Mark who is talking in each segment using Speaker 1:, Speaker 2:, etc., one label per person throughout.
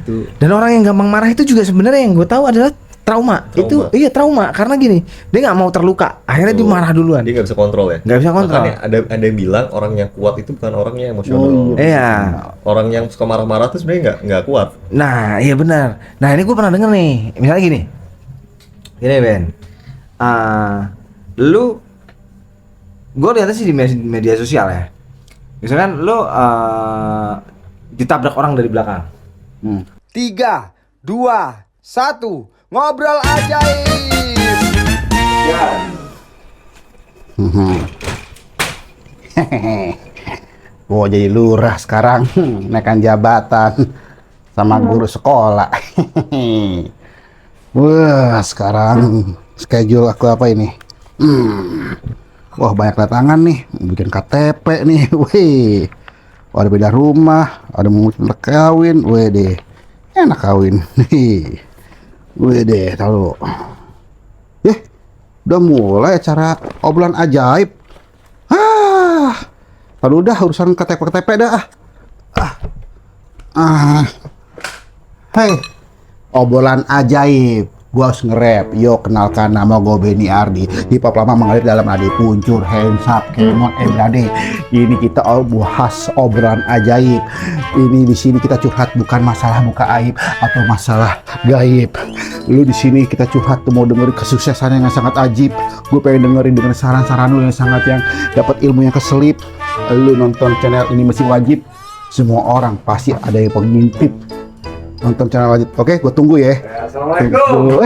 Speaker 1: itu.
Speaker 2: Dan orang yang gampang marah itu juga sebenarnya yang gue tahu adalah trauma. Itu iya trauma karena gini, dia nggak mau terluka, akhirnya dia marah duluan.
Speaker 1: Dia nggak bisa kontrol ya.
Speaker 2: Nggak bisa kontrol.
Speaker 1: Makanya ada yang bilang orang yang kuat itu bukan orang yang emosional.
Speaker 2: Iya.
Speaker 1: Orang yang suka marah-marah tuh sebenarnya nggak kuat.
Speaker 2: Nah iya benar. Nah ini gue pernah denger nih, misalnya gini Ben, gue lihatnya sih di media sosial ya. Misalkan lu ditabrak orang dari belakang. 3, 2, 1, ngobrol ajaib.
Speaker 3: Gua jadi lurah sekarang, naikkan jabatan sama guru sekolah. Wah, sekarang schedule aku apa ini? Wah, banyak datangan nih, bikin KTP nih. Wih, ada beda rumah, ada mau kawin, wih deh, enak kawin. Wih deh, tahu. Udah mulai acara obrolan ajaib. Tahu udah urusan KTP dah. Hei, obrolan ajaib. Gua harus nge-rap. Yo, kenalkan nama gue Benny Ardi. Hip hop lama mengalir dalam nadi puncur, hands up, kemon, brade. Ini kita bahas obrolan ajaib. Ini di sini kita curhat bukan masalah muka aib atau masalah gaib. Lu di sini kita curhat tuh mau dengerin kesuksesan yang sangat ajib. Gue pengen dengerin dengan saran-saran lu yang sangat yang dapat ilmu yang keselip. Lu nonton channel ini mesti wajib. Semua orang pasti ada yang pengintip. Nonton channel wajib. Oke, gue tunggu ya.
Speaker 2: Assalamualaikum.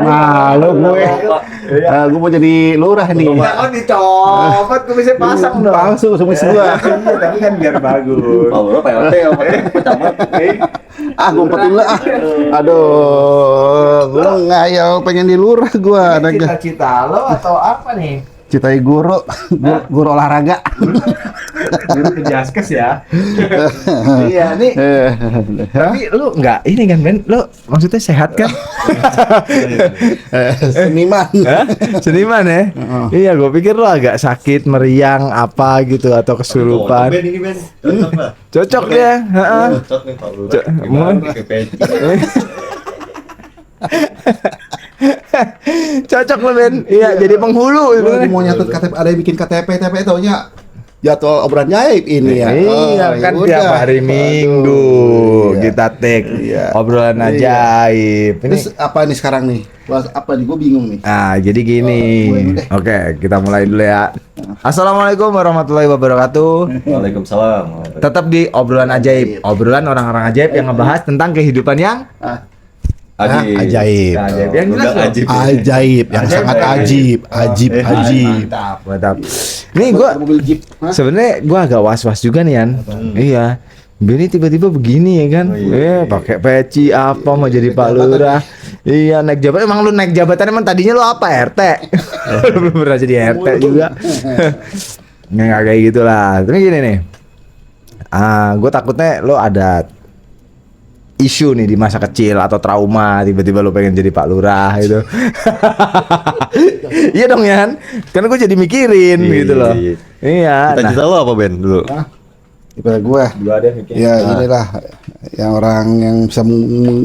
Speaker 3: Malu gue. Gue mau jadi lurah nih.
Speaker 2: Oh dicopot, gue bisa pasang dong.
Speaker 3: Palsu semua semua.
Speaker 2: Iya, tapi kan biar bagus.
Speaker 1: Kalau PLT pecamat.
Speaker 3: Gue umpetin lah. Aduh, gue ngayal pengen di lurah gue.
Speaker 2: Cita-cita lo atau apa nih?
Speaker 3: Citai guru olahraga.
Speaker 2: Guru ke Jaskes ya. Iya nih. Tapi lu enggak ini kan Ben, lu maksudnya sehat kan?
Speaker 3: Seniman.
Speaker 2: Seniman ya? Iya, gue pikir lu agak sakit, meriang apa gitu atau kesurupan.
Speaker 1: Ben ini Ben, cocok lah.
Speaker 2: Cocok ya, heeh.
Speaker 1: Cocok nih Pak Lurah. Gimana pakai peci?
Speaker 2: Cocok lo Ben. Iya, jadi penghulu
Speaker 3: Gue mau nyatet KTP, ada yang bikin KTP taunya jadwal obrolan ajaib ini ya.
Speaker 2: Iya kan
Speaker 3: ya
Speaker 2: tiap
Speaker 3: udah.
Speaker 2: hari Minggu kita take obrolan ajaib. Ini
Speaker 3: Terus apa nih sekarang nih? Bahas apa nih? Gue bingung nih.
Speaker 2: jadi gini. Oke, kita mulai dulu ya. Assalamualaikum warahmatullahi wabarakatuh.
Speaker 1: Waalaikumsalam.
Speaker 2: Tetap di obrolan ajaib. Obrolan orang-orang ajaib yang ngebahas tentang kehidupan yang
Speaker 3: Ajaib.
Speaker 2: ajaib. Yang jelas loh.
Speaker 3: Ajaib, yang sangat ajib.
Speaker 2: Mantap. Nih gua sebenarnya gua agak was-was juga nih Yan. Iya. Benny tiba-tiba begini ya kan. Pakai peci apa mau jadi Pak Lurah. Iya, naik jabatan. Emang lu naik jabatan emang tadinya lu apa RT? Lu belum pernah jadi RT juga. Nggak kayak gitulah. Tapi gini nih. Gue takutnya lu ada isu nih di masa kecil atau trauma tiba-tiba lo pengen jadi Pak Lurah gitu. Iya dong Yan, karena gue jadi mikirin gitu loh. Iya.
Speaker 1: Cita-cita lo apa Ben dulu?
Speaker 3: Ibarat gue.
Speaker 2: Gua ada mikirin.
Speaker 3: Ya inilah yang orang yang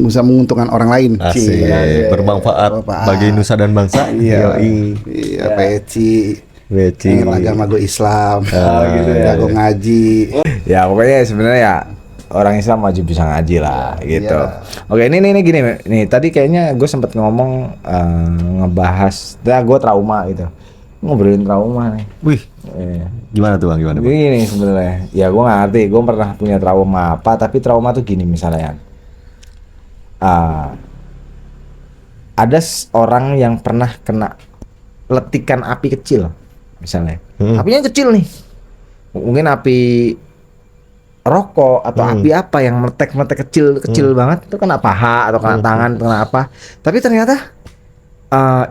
Speaker 3: bisa menguntungkan orang lain.
Speaker 1: Asik. Bermanfaat bagi nusa dan bangsa.
Speaker 3: Iya, peci. Agama gue Islam.
Speaker 2: Gitu ya.
Speaker 3: Jago ngaji.
Speaker 2: Ya pokoknya sebenarnya ya orang Islam wajib bisa ngaji lah gitu. Oke, ini gini nih. Tadi kayaknya gue sempet ngomong ngebahas, gue trauma gitu. Ngobrolin trauma nih.
Speaker 1: Wih, gimana tuh Bang? Gimana Bang?
Speaker 2: Gini sebenarnya. Ya gue nggak ngerti. Gue pernah punya trauma apa? Tapi trauma tuh gini misalnya. Ada orang yang pernah kena letikan api kecil, misalnya. Apinya kecil nih. Mungkin api rokok atau api apa yang meletek kecil banget itu kena paha atau kena tangan, kena apa. Tapi ternyata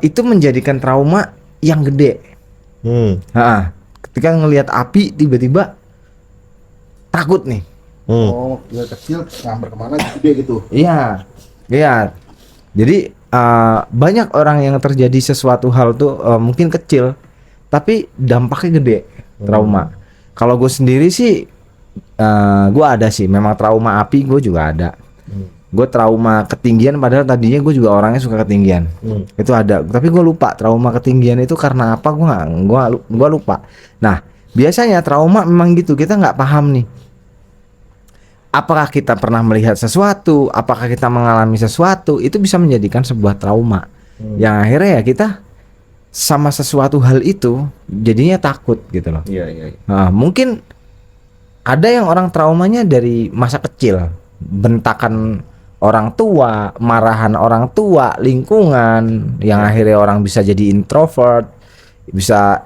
Speaker 2: itu menjadikan trauma yang gede. Ketika ngelihat api tiba-tiba takut nih.
Speaker 3: Oh, dia kecil nyamber kemana gede gitu.
Speaker 2: Iya. Jadi banyak orang yang terjadi sesuatu hal tuh mungkin kecil tapi dampaknya gede, trauma. Kalau gue sendiri sih gue ada sih, memang trauma api gue juga ada. Gue trauma ketinggian, padahal tadinya gue juga orangnya suka ketinggian. Itu ada, tapi gue lupa trauma ketinggian itu karena apa, gue lupa. Nah, biasanya trauma memang gitu, kita nggak paham nih. Apakah kita pernah melihat sesuatu, apakah kita mengalami sesuatu, itu bisa menjadikan sebuah trauma. Yang akhirnya ya kita sama sesuatu hal itu jadinya takut gitu loh.
Speaker 1: Iya.
Speaker 2: Nah, mungkin ada yang orang traumanya dari masa kecil, bentakan orang tua, marahan orang tua, lingkungan, yang akhirnya orang bisa jadi introvert, bisa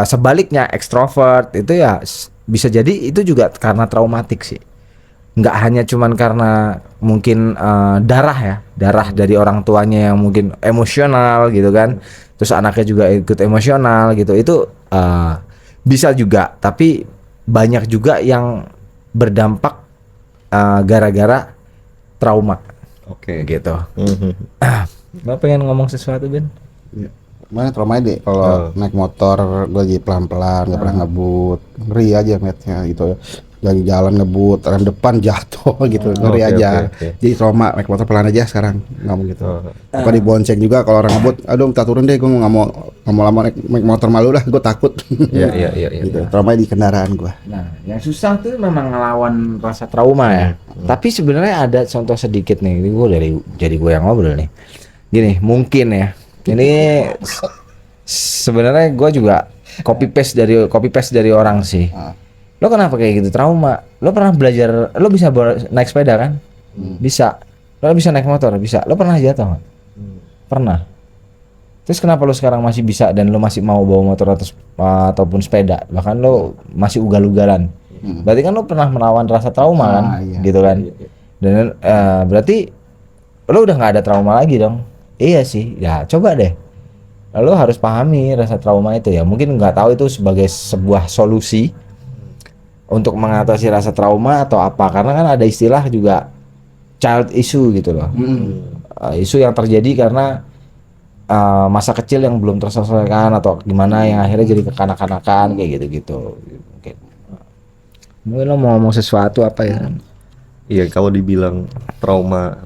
Speaker 2: sebaliknya ekstrovert, itu ya bisa jadi itu juga karena traumatik sih. Nggak hanya cuman karena mungkin darah dari orang tuanya yang mungkin emosional gitu kan, terus anaknya juga ikut emosional gitu, itu bisa juga, tapi banyak juga yang berdampak gara-gara trauma.
Speaker 1: Oke.
Speaker 2: Gitu. Lo pengen ngomong sesuatu, Ben?
Speaker 3: Mana trauma deh kalau naik motor gue jadi pelan-pelan, nggak pernah ngebut, ngeri aja ngeliatnya gitu ya. Lagi jalan ngebut, rem depan jatuh gitu, ngeri aja. Jadi trauma, naik motor pelan aja sekarang, nggak mau gitu. Apa dibonceng juga kalau orang ngebut, aduh minta turun deh, gue nggak mau lama naik motor, malu lah, gue takut.
Speaker 1: Iya.
Speaker 3: Gitu. Trauma di kendaraan gue.
Speaker 2: Nah, yang susah tuh memang ngelawan rasa trauma ya. Tapi sebenarnya ada contoh sedikit nih, ini gue jadi gue yang ngobrol nih. Gini, mungkin ya, ini sebenarnya gue juga copy paste dari orang sih. Lo kenapa kayak gitu trauma? Lo pernah belajar, lo bisa naik sepeda kan? Bisa. Lo bisa naik motor, bisa. Lo pernah jatuh nggak? Pernah. Terus kenapa lo sekarang masih bisa dan lo masih mau bawa motor ataupun sepeda? Bahkan lo masih ugal-ugalan. Berarti kan lo pernah melawan rasa trauma kan? Gitu kan? Dan berarti lo udah nggak ada trauma lagi dong? Iya sih. Ya coba deh. Lo harus pahami rasa trauma itu ya. Mungkin nggak tahu itu sebagai sebuah solusi untuk mengatasi rasa trauma atau apa, karena kan ada istilah juga child issue gitu loh. Isu yang terjadi karena masa kecil yang belum terselesaikan atau gimana yang akhirnya jadi kekanak-kanakan kayak gitu-gitu. Mungkin lo mau ngomong sesuatu apa ya?
Speaker 1: Iya, kalau dibilang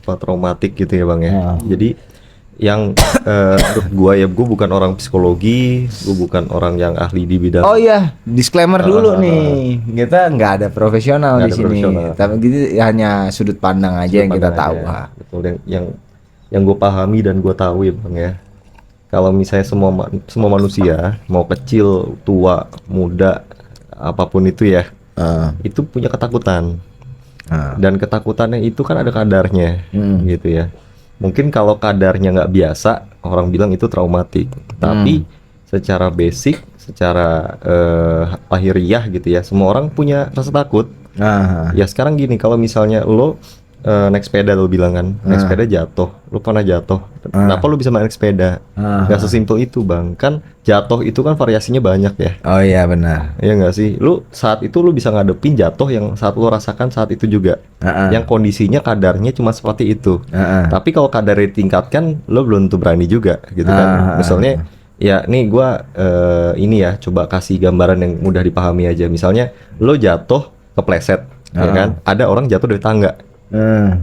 Speaker 1: traumatik gitu ya Bang ya. Jadi yang menurut gue bukan orang psikologi, gue bukan orang yang ahli di bidang.
Speaker 2: Oh iya, disclaimer dulu nih, kita nggak ada profesional di sini, tapi gitu hanya sudut pandang aja yang kita tahu.
Speaker 1: Betul, yang gue pahami dan gue tahu ya Bang ya. Kalau misalnya semua manusia, mau kecil, tua, muda, apapun itu ya, itu punya ketakutan. Dan ketakutannya itu kan ada kadarnya, gitu ya. Mungkin kalau kadarnya nggak biasa, orang bilang itu traumatik. Tapi secara basic, secara lahiriah gitu ya, semua orang punya rasa takut. Ya sekarang gini, kalau misalnya lo naik sepeda, lo bilang kan, naik sepeda jatuh, lo pernah jatuh. Kenapa lo bisa naik sepeda? Gak sesimpel itu Bang, kan jatuh itu kan variasinya banyak ya.
Speaker 2: Oh iya benar.
Speaker 1: Iya nggak sih? Lo saat itu lo bisa ngadepin jatuh yang saat lo rasakan saat itu juga. Yang kondisinya kadarnya cuma seperti itu. Tapi kalau kadarnya ditingkatkan, lo belum tentu berani juga gitu kan. Misalnya, ya nih gua ini ya, coba kasih gambaran yang mudah dipahami aja. Misalnya lo jatuh kepleset, ya kan? Ada orang jatuh dari tangga.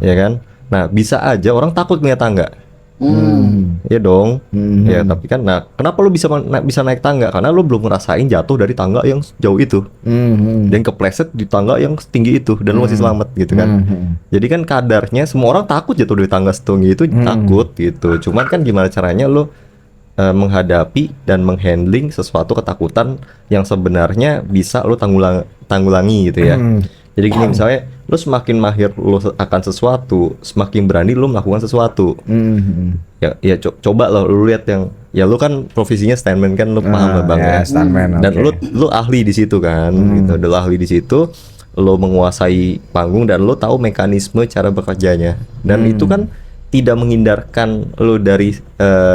Speaker 1: Ya kan, nah bisa aja orang takut ngeliat tangga, ya dong, ya tapi kan, nah kenapa lu bisa naik tangga? Karena lu belum ngerasain jatuh dari tangga yang jauh itu, dan kepleset di tangga yang setinggi itu, dan lu masih selamat gitu kan. Jadi kan kadarnya semua orang takut jatuh dari tangga setinggi itu, takut gitu. Cuman kan gimana caranya lu menghadapi dan menghandling sesuatu ketakutan yang sebenarnya bisa lu tanggulangi gitu ya. Jadi gini, misalnya lu semakin mahir lu akan sesuatu, semakin berani lu melakukan sesuatu. Ya coba lu lihat yang, ya lu kan profesinya stuntman kan, lu paham lah Bang ya.
Speaker 2: Stuntman,
Speaker 1: dan lu ahli di situ kan, gitu. Lu ahli di situ, lu menguasai panggung dan lu tahu mekanisme cara bekerjanya. Dan itu kan tidak menghindarkan lu dari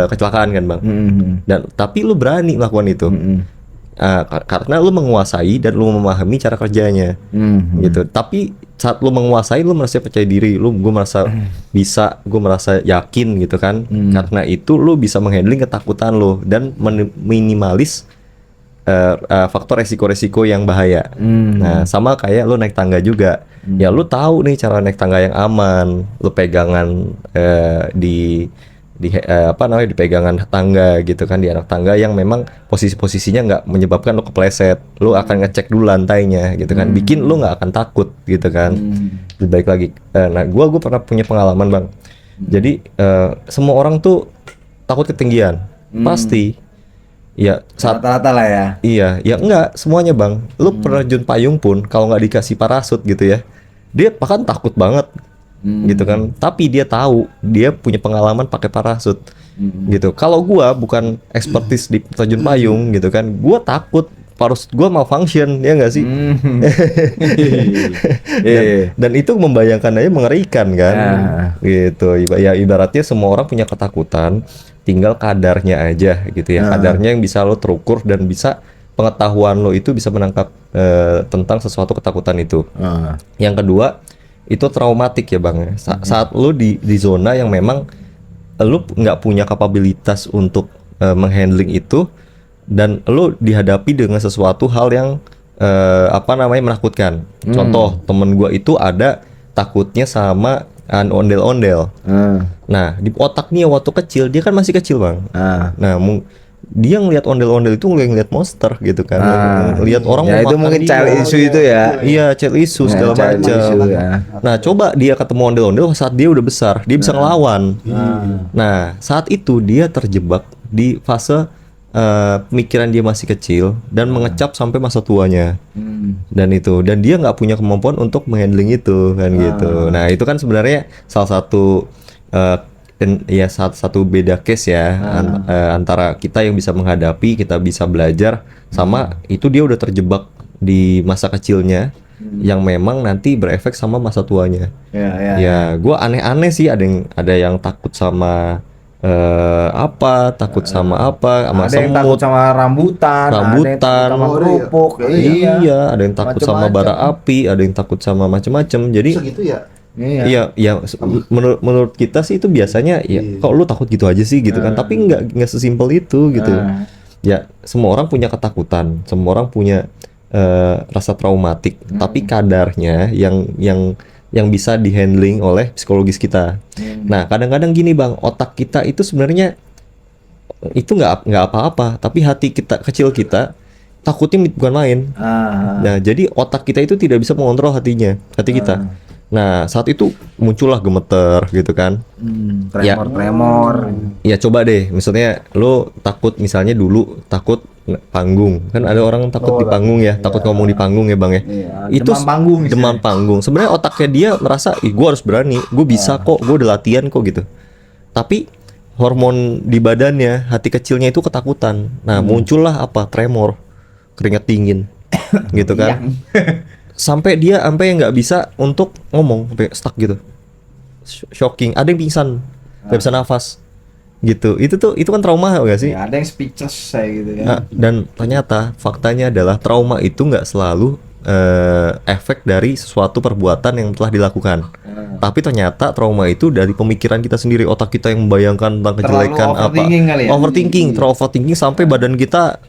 Speaker 1: kecelakaan kan Bang. Dan tapi lu berani melakukan itu. Karena lu menguasai dan lu memahami cara kerjanya, gitu. Tapi saat lu menguasai, lu merasa percaya diri, gue merasa bisa, gue merasa yakin gitu kan. Karena itu lu bisa menghandling ketakutan lu dan minimalis faktor resiko-resiko yang bahaya. Nah, sama kayak lu naik tangga juga. Ya lu tahu nih cara naik tangga yang aman. Lu pegangan di apa namanya, di pegangan tangga gitu kan, di anak tangga yang memang posisinya nggak menyebabkan lo kepleset. Lo akan ngecek dulu lantainya gitu kan, bikin lo nggak akan takut gitu kan. Lebih baik lagi, nah gue pernah punya pengalaman bang. Jadi semua orang tuh takut ketinggian pasti ya,
Speaker 2: rata-rata lah ya.
Speaker 1: Iya ya, enggak semuanya bang. Lo penerjun payung pun kalau nggak dikasih parasut gitu ya, dia bahkan takut banget gitu kan, tapi dia tahu, dia punya pengalaman pakai parasut gitu. Kalau gua bukan expertise di terjun payung gitu kan, gua takut parasut gua malfunction, ya nggak sih? Dan itu membayangkan aja mengerikan kan, gitu ya. Ibaratnya semua orang punya ketakutan, tinggal kadarnya aja gitu ya, kadarnya yang bisa lo terukur dan bisa pengetahuan lo itu bisa menangkap tentang sesuatu ketakutan itu. Yang kedua itu traumatik ya bang. Saat lu di zona yang memang lu nggak punya kapabilitas untuk menghandling itu, dan lu dihadapi dengan sesuatu hal yang apa namanya, menakutkan. Contoh, temen gua itu ada takutnya sama ondel-ondel. Nah di otaknya waktu kecil, dia kan masih kecil bang. Nah dia ngelihat ondel-ondel itu ngelihat monster gitu kan, lihat orang
Speaker 2: ya,
Speaker 1: mau
Speaker 2: itu
Speaker 1: makan
Speaker 2: mungkin
Speaker 1: dia.
Speaker 2: child issue itu ya.
Speaker 1: Iya, child issue segala macam. Nah coba dia ketemu ondel-ondel saat dia udah besar, dia bisa ngelawan. Nah saat itu dia terjebak di fase pemikiran dia masih kecil dan mengecap sampai masa tuanya. Dan dia nggak punya kemampuan untuk menghandling itu kan gitu. Nah itu kan sebenarnya salah satu satu beda case ya, antara kita yang bisa menghadapi, kita bisa belajar, sama itu dia udah terjebak di masa kecilnya yang memang nanti berefek sama masa tuanya. Ya gue aneh-aneh sih, ada yang takut sama takut sama apa, sama
Speaker 2: ada yang
Speaker 1: semut,
Speaker 2: takut sama rambutan, ada yang takut sama kerupuk,
Speaker 1: iya, ada yang takut sama bara api, ada yang takut sama macam-macam. Jadi
Speaker 3: segitu ya.
Speaker 1: Iya, menurut kita sih itu biasanya ya, kok lu takut gitu aja sih gitu kan, tapi nggak sesimpel itu gitu. Ya semua orang punya ketakutan, semua orang punya rasa traumatik, tapi kadarnya yang bisa dihandling oleh psikologis kita. Nah kadang-kadang gini bang, otak kita itu sebenarnya itu nggak apa-apa, tapi hati kita, kecil kita takutnya bukan main. Nah jadi otak kita itu tidak bisa mengontrol hati kita. Nah saat itu muncullah gemeter gitu kan,
Speaker 2: tremor.
Speaker 1: Ya coba deh, misalnya lo takut, misalnya dulu takut panggung, kan ada orang takut di panggung ya, takut ngomong di panggung ya bang ya. Itu demam panggung. Sebenarnya otaknya dia merasa, gue harus berani, gue bisa kok, gue udah latihan kok gitu. Tapi hormon di badannya, hati kecilnya itu ketakutan. Nah muncullah tremor, keringat dingin, gitu kan. Sampai nggak bisa untuk ngomong, sampai stuck gitu, shocking. Ada yang pingsan, nggak bisa nafas, gitu. Itu kan trauma nggak sih?
Speaker 2: Ya, ada yang speechless saya gitu kan.
Speaker 1: Nah, dan ternyata faktanya adalah trauma itu nggak selalu efek dari sesuatu perbuatan yang telah dilakukan. Tapi ternyata trauma itu dari pemikiran kita sendiri, otak kita yang membayangkan tentang kejelekan, overthinking sampai badan kita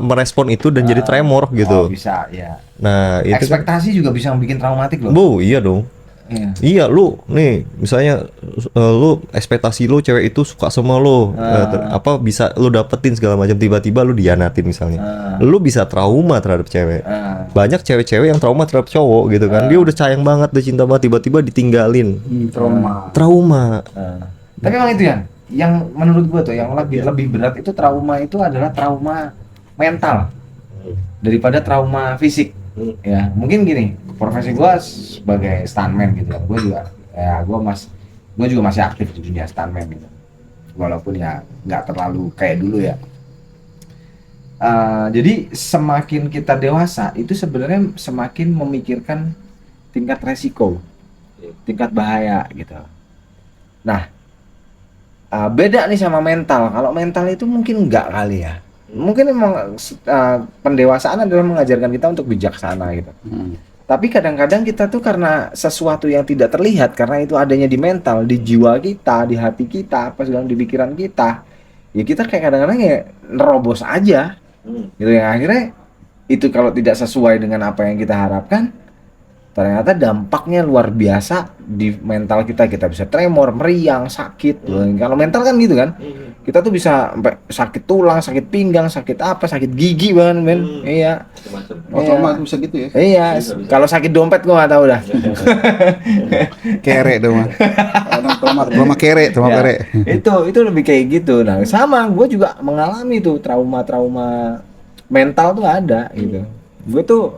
Speaker 1: merespon itu dan jadi tremor gitu.
Speaker 2: Bisa ya.
Speaker 1: Nah, itu
Speaker 2: ekspektasi juga bisa bikin traumatik loh.
Speaker 1: Iya dong. Iya, lu nih misalnya lu ekspektasi lu cewek itu suka sama lu, bisa lu dapetin segala macam, tiba-tiba lu dihianatin misalnya. Lu bisa trauma terhadap cewek. Banyak cewek-cewek yang trauma terhadap cowok gitu kan. Dia udah sayang banget, udah cinta banget, tiba-tiba ditinggalin. Trauma.
Speaker 2: Tapi emang itu yang menurut gua tuh yang lebih berat itu trauma itu adalah trauma mental daripada trauma fisik. Ya mungkin gini, profesi gue sebagai stuntman gitu ya, gue juga masih aktif di dunia stuntman gitu, walaupun ya nggak terlalu kayak dulu ya. Jadi semakin kita dewasa itu sebenarnya semakin memikirkan tingkat resiko, tingkat bahaya gitu. Nah beda nih sama mental. Kalau mental itu mungkin nggak kali ya. Mungkin memang pendewasaan adalah mengajarkan kita untuk bijaksana gitu. Tapi kadang-kadang kita tuh karena sesuatu yang tidak terlihat, karena itu adanya di mental, di jiwa kita, di hati kita, apa segala di pikiran kita, ya kita kayak kadang-kadang ya nerobos aja Gitu yang akhirnya itu kalau tidak sesuai dengan apa yang kita harapkan, ternyata dampaknya luar biasa di mental kita. Kita bisa tremor, meriang, sakit. Kalau mental kan gitu kan, kita tuh bisa sampai sakit tulang, sakit pinggang, sakit apa, sakit gigi banget men. Iya.
Speaker 3: Trauma bisa gitu ya.
Speaker 2: Iya, kalau sakit dompet gua nggak tahu dah.
Speaker 3: Kere dong mah. Trauma kere, trauma
Speaker 2: Ya,
Speaker 3: kere.
Speaker 2: itu lebih kayak gitu. Nah, sama gue juga mengalami tuh trauma mental tuh ada gitu. Gue tuh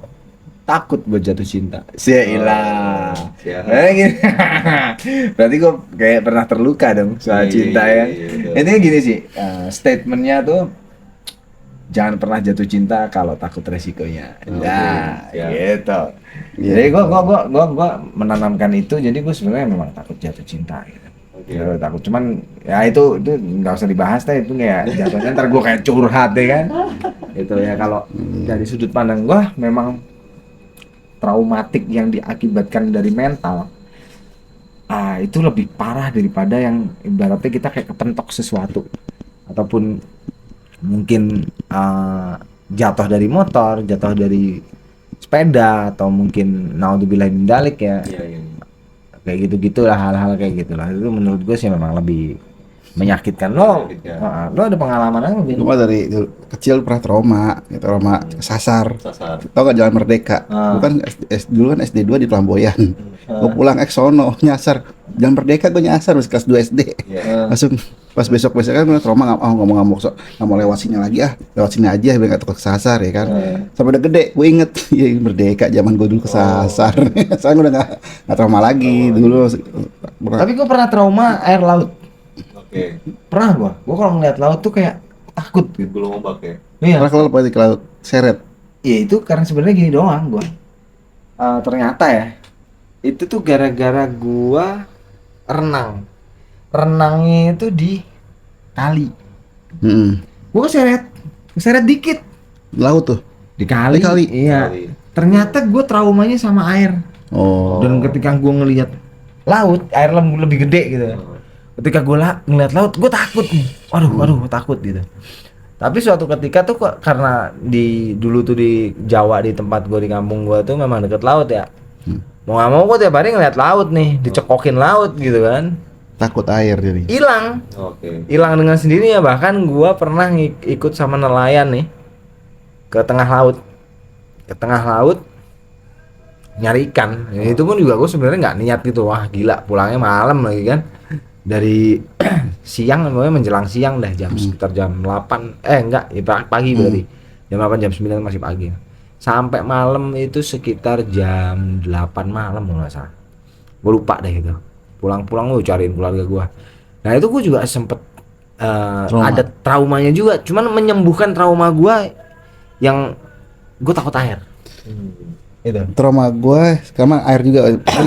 Speaker 2: takut buat jatuh cinta. Seilah. Berarti gue kayak pernah terluka dong soal cinta ya. Intinya gini sih, statementnya tuh jangan pernah jatuh cinta kalau takut resikonya. Nah, gitu. Jadi gue menanamkan itu. Jadi gue sebenarnya memang takut jatuh cinta gitu. Gitu, takut, cuman ya itu nggak usah dibahas deh, itu kayak jatuhnya ntar gue kayak curhat deh kan. Itu ya kalau dari sudut pandang gue memang traumatik yang diakibatkan dari mental. Itu lebih parah daripada yang ibaratnya kita kayak kepentok sesuatu ataupun mungkin jatuh dari motor, jatuh dari sepeda, atau mungkin naudzubillah min dzalik ya. Kayak gitu-gitulah, hal-hal kayak gitulah. Itu menurut gue sih memang lebih menyakitkan. Lo ada pengalaman apa?
Speaker 3: Gue dari kecil pernah trauma kesasar. Tau gak Jalan Merdeka? Bukan dulu kan SD 2 di Pelamboyan. Gue pulang sono nyasar Jalan Merdeka, gue nyasar masih kelas 2 SD. Langsung pas besok kan gue trauma, nggak mau lewat sini lagi, lewat sini aja biar nggak takut kesasar ya kan. Sampai udah gede gue inget ya Merdeka zaman gue dulu kesasar. Sekarang gue udah nggak trauma lagi dulu.
Speaker 2: Tapi gue pernah trauma air laut. Pernah gua kalau ngeliat laut tuh kayak takut gitu.
Speaker 1: Belum ombak ya.
Speaker 2: Iya.
Speaker 3: Pernah kalau ke laut seret.
Speaker 2: Ya itu karena sebenarnya gini doang gua. Ternyata ya itu tuh gara-gara gua renangnya itu di kali. Gua keseret dikit
Speaker 3: Laut tuh
Speaker 2: di kali. Iya. Ternyata gua traumanya sama air. Dan ketika gua ngelihat laut, air lebih gede gitu. Ketika gue ngeliat laut, gue takut nih. Waduh, takut gitu. Tapi suatu ketika tuh karena dulu tuh di Jawa, di tempat gue, di kampung gue tuh memang deket laut ya. Mau gak mau gue tiap hari ngeliat laut nih, dicekokin laut gitu kan.
Speaker 3: Takut air jadi.
Speaker 2: Hilang. Hilang dengan sendirinya. Bahkan gue pernah ikut sama nelayan nih ke tengah laut nyari ikan. Itu pun juga gue sebenarnya nggak niat gitu. Wah gila, pulangnya malam lagi kan. Dari siang, menjelang siang dah, sekitar jam 8 pagi berarti jam 8 jam 9 masih pagi, sampai malam itu sekitar jam 8 malam nggak salah, gue lupa deh gitu. Pulang gue cariin keluarga gue. Nah itu gue juga sempet ada traumanya juga, cuman menyembuhkan trauma gue yang gue takut air. Itu
Speaker 3: trauma gue karena air juga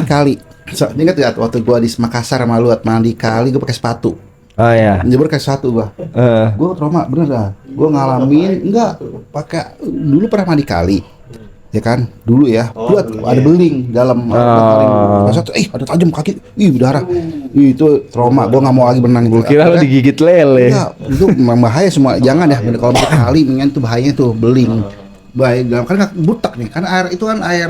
Speaker 3: kali. Ingat ya waktu gua di Makassar sama lu mandi kali, gua pakai sepatu.
Speaker 2: Iya.
Speaker 3: Jemur pakai sepatu gua. Gua trauma bener dah. Gua ngalamin pakai dulu pernah mandi kali. Ya kan? Dulu ya. Ada beling dalam ada tajam kaki. Berdarah. Itu trauma. Gua nggak mau lagi berenang.
Speaker 2: Gua kira lu digigit lele.
Speaker 3: Iya, itu memang bahaya semua. Jangan ya kalau mandi kali mendingan itu bahayanya tuh beling. Bahaya kan butak nih. Kan air itu kan air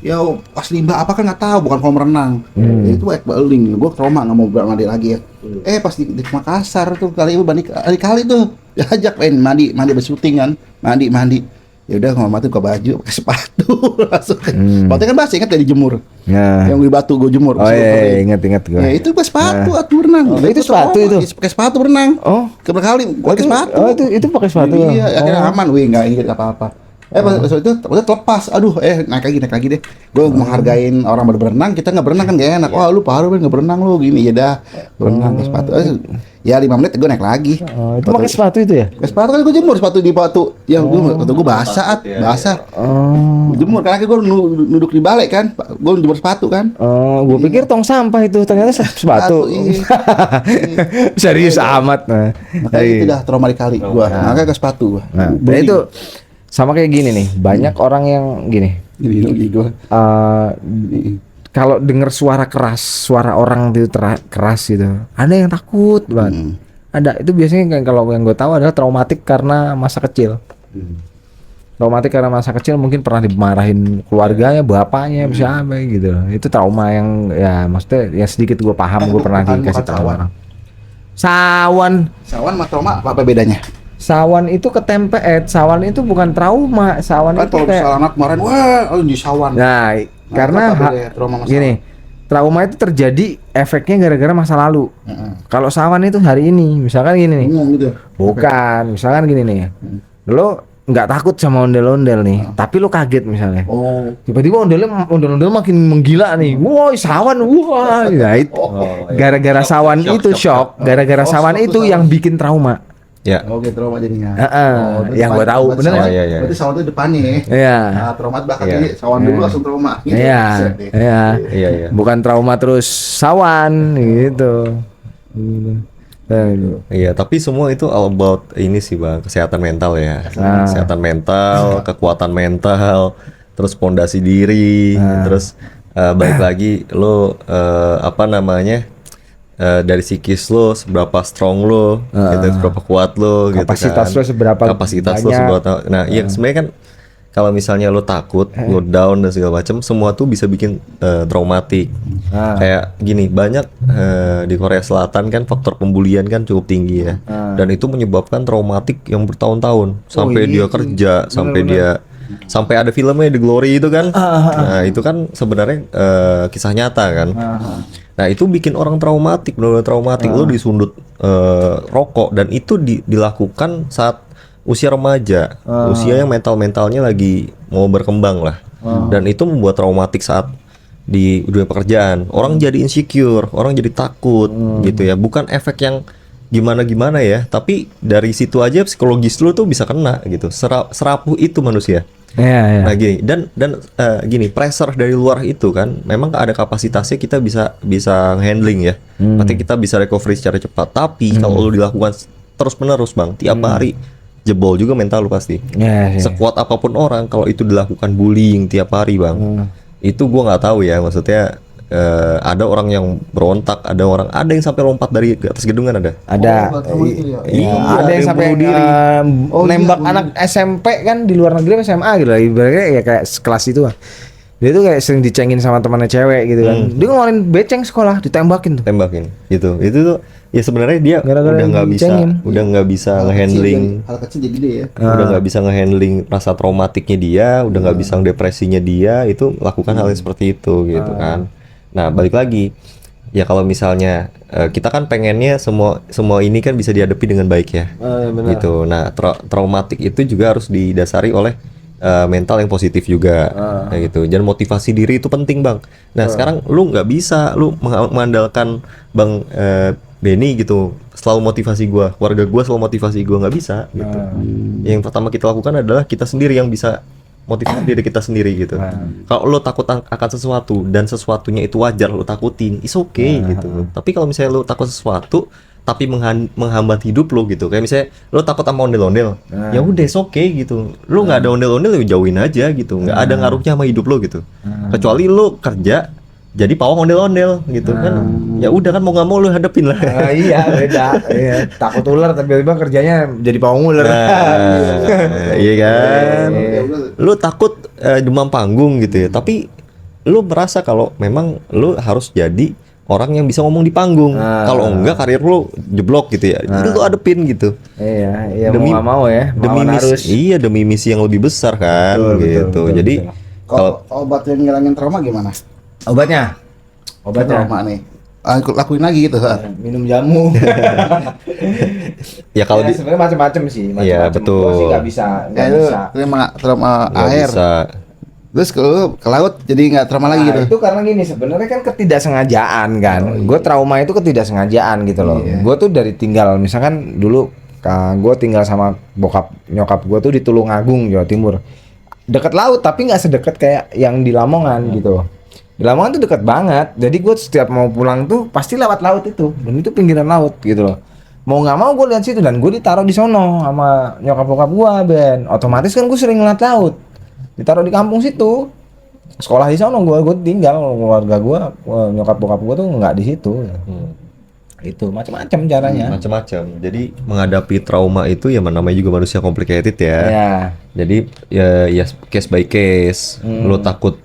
Speaker 3: ya pas limbah apa kan nggak tahu, bukan kolam renang. Ya, itu air beling. Gue trauma nggak mau mandi lagi ya. Pas di Makassar tuh kali tuh diajak mandi habis syuting kan, mandi. Ya udah nggak mati, buka baju, pakai sepatu langsung. Waktu kan masih ingat dari jemur. Yang di batu gue jemur.
Speaker 2: Ingat gue.
Speaker 3: Ya itu pakai sepatu berenang.
Speaker 2: Itu sepatu itu.
Speaker 3: Pakai sepatu berenang. Kali pakai sepatu.
Speaker 2: Itu pakai sepatu.
Speaker 3: Iya, akhirnya aman, nggak ingat apa-apa. Pas itu udah terlepas, naik lagi deh. Gue menghargain orang berenang, kita nggak berenang kan gak enak. Wah lu parah nggak berenang lu gini, ya dah berenang pakai sepatu. Ya 5 menit gue naik lagi.
Speaker 2: Itu pakai sepatu itu ya?
Speaker 3: Pakai sepatu kan gue jemur sepatu di batu. Ya gue basah. Jemur karena gue duduk di balai kan, gue jemur sepatu kan.
Speaker 2: Gue pikir tong sampah itu, ternyata sepatu. Serius amat.
Speaker 3: Makanya itu dah trauma kali gue. Makanya ke sepatu gue.
Speaker 2: Nah itu sama kayak gini nih, banyak orang yang gini
Speaker 3: gue.
Speaker 2: Kalau dengar suara keras, suara orang itu keras gitu, ada yang takut banget. Ada. Itu biasanya kayak kalau yang gue tahu adalah traumatik karena masa kecil. Traumatik karena masa kecil mungkin pernah dimarahin keluarganya, bapaknya, siapa gitu. Itu trauma yang ya maksudnya ya sedikit gue paham, gue pernah dikasih tahu orang. Sawan
Speaker 3: sama trauma apa bedanya?
Speaker 2: Sawan itu ketempeet, sawan itu bukan trauma, sawan
Speaker 3: Kan
Speaker 2: itu
Speaker 3: kalau
Speaker 2: kayak
Speaker 3: misalnya anak kemarin, wah, di sawan.
Speaker 2: nah, karena
Speaker 3: apa bedanya trauma masa
Speaker 2: gini, trauma itu terjadi efeknya gara-gara masa lalu. Kalau sawan itu hari ini, misalkan gini nih.
Speaker 3: Gitu.
Speaker 2: Bukan, misalkan gini nih. Lo nggak takut sama ondel-ondel nih, tapi lo kaget misalnya.
Speaker 3: Oh.
Speaker 2: Tiba-tiba ondel-ondel makin menggila nih. Woi, sawan, wah. Nah, itu gara-gara sawan itu shock, gara-gara sawan itu yang bikin trauma.
Speaker 1: Ya.
Speaker 3: Oke, trauma jadinya.
Speaker 2: Yang gue tahu, bener
Speaker 3: kan?
Speaker 2: kan?
Speaker 1: Iya.
Speaker 3: Berarti sawan itu depannya ya.
Speaker 2: Iya.
Speaker 3: Nah, trauma belakangnya sawan dulu langsung trauma. Gitu.
Speaker 2: Iya,
Speaker 3: Buset deh.
Speaker 2: iya. Bukan trauma terus sawan gitu.
Speaker 1: Iya, tapi semua itu all about ini sih Bang, kesehatan mental ya. Kesehatan mental, kekuatan mental, terus pondasi diri, terus balik lagi lo apa namanya? Dari psikis lo seberapa strong lo, gitu, seberapa kuat lo,
Speaker 2: Kapasitas
Speaker 1: gitu kan.
Speaker 2: lo seberapa
Speaker 1: Kapasitas lo
Speaker 2: banyak.
Speaker 1: seberapa. Nah, iya sebenarnya kan kalau misalnya lo takut, lo down dan segala macam, semua tuh bisa bikin traumatik. Kayak gini, banyak di Korea Selatan kan faktor pembulian kan cukup tinggi ya. Dan itu menyebabkan traumatik yang bertahun-tahun sampai dia kerja, sampai ada filmnya The Glory itu kan. Nah, itu kan sebenarnya kisah nyata kan. Nah, itu bikin orang traumatik, benar-benar traumatik. Lo disundut rokok dan itu dilakukan saat usia remaja, usia yang mentalnya lagi mau berkembang lah. Dan itu membuat traumatik saat di dunia pekerjaan. Orang jadi insecure, orang jadi takut gitu ya. Bukan efek yang gimana-gimana ya, tapi dari situ aja psikologis lu tuh bisa kena gitu. Serapuh itu manusia.
Speaker 2: Iya.
Speaker 1: Nah gini dan gini, pressure dari luar itu kan memang ada kapasitasnya, kita bisa handling ya. Nanti kita bisa recovery secara cepat. Tapi kalau lu dilakukan terus-menerus Bang, tiap hari jebol juga mental lu pasti. Sekuat apapun orang, kalau itu dilakukan bullying tiap hari Bang, itu gua nggak tahu ya, maksudnya ada orang yang berontak, ada yang sampai lompat dari atas gedung kan ada.
Speaker 2: Iya, ada yang sampai nembak anak SMP kan di luar negeri, SMA gitu lah, ibaratnya ya kayak sekelas itu lah. Dia tuh kayak sering dicengin sama temannya cewek gitu kan. Dia ngeluarin beceng sekolah, ditembakin
Speaker 1: gitu. Itu tuh ya sebenarnya dia udah nggak bisa ngehandling
Speaker 3: hal kecil jadi dia ya.
Speaker 1: Udah nggak bisa ngehandling rasa traumatiknya dia, udah nggak bisa depresinya dia, itu lakukan hal yang seperti itu gitu kan. Nah, balik lagi ya, kalau misalnya kita kan pengennya semua ini kan bisa dihadapi dengan baik ya. Gitu. Nah, traumatik itu juga harus didasari oleh mental yang positif juga, kayak gitu. Dan motivasi diri itu penting Bang. Nah, sekarang lu nggak bisa lu mengandalkan Bang Benny gitu selalu motivasi gua, keluarga gua selalu motivasi gua, nggak bisa gitu. Yang pertama kita lakukan adalah kita sendiri yang bisa motivasi diri kita sendiri gitu. Kalau lo takut akan sesuatu dan sesuatunya itu wajar lo takutin, it's okay gitu. Tapi kalau misalnya lo takut sesuatu tapi menghambat hidup lo gitu, kayak misalnya lo takut sama ondel-ondel, ya udah it's okay gitu. Lo nggak ada ondel-ondel, ya jauhin aja gitu. Nggak ada ngaruhnya sama hidup lo gitu. Kecuali lo kerja jadi pawang ondel-ondel gitu kan, ya udah kan mau nggak mau lu hadapin lah.
Speaker 2: Iya beda. Iya. Takut ular tapi tiba-tiba kerjanya jadi pawang ular.
Speaker 1: Iya kan. Lu takut demam panggung gitu ya, tapi lu merasa kalau memang lu harus jadi orang yang bisa ngomong di panggung. Kalau enggak karir lu jeblok gitu ya. Jadi lu hadepin gitu.
Speaker 2: Iya mau nggak mau ya.
Speaker 1: Demi misi yang lebih besar kan, gitu. Jadi
Speaker 3: kalau obat yang ngilangin trauma gimana?
Speaker 2: Obatnya
Speaker 3: Trauma nih. Lakuin lagi gitu saat
Speaker 2: minum jamu.
Speaker 1: Ya kalau
Speaker 2: sebenarnya macam-macam sih.
Speaker 1: Iya betul.
Speaker 2: Gua sih nggak bisa.
Speaker 3: Trauma air.
Speaker 1: Bisa.
Speaker 3: Terus kalau ke laut jadi nggak trauma lagi gitu.
Speaker 2: Itu karena gini, sebenarnya kan ketidaksengajaan kan. Gue trauma itu ketidaksengajaan gitu loh. Gue tuh dari tinggal, misalkan dulu gue tinggal sama nyokap gue tuh di Tulungagung, Jawa Timur. Dekat laut tapi nggak sedekat kayak yang di Lamongan gitu. Di Lamongan tuh dekat banget, jadi gue setiap mau pulang tuh pasti lewat laut itu, dan itu pinggiran laut gitu loh. Mau nggak mau gue lihat situ, dan gue ditaruh di sono sama nyokap gue, Ben. Otomatis kan gue sering ngeliat laut. Ditaruh di kampung situ, sekolah di sono, gue tinggal, keluarga gue, nyokap bokap gue tuh nggak di situ. Itu macam-macam caranya.
Speaker 1: Macam-macam. Jadi menghadapi trauma itu ya namanya juga manusia complicated ya.
Speaker 2: Ya.
Speaker 1: Jadi ya case by case. Lo takut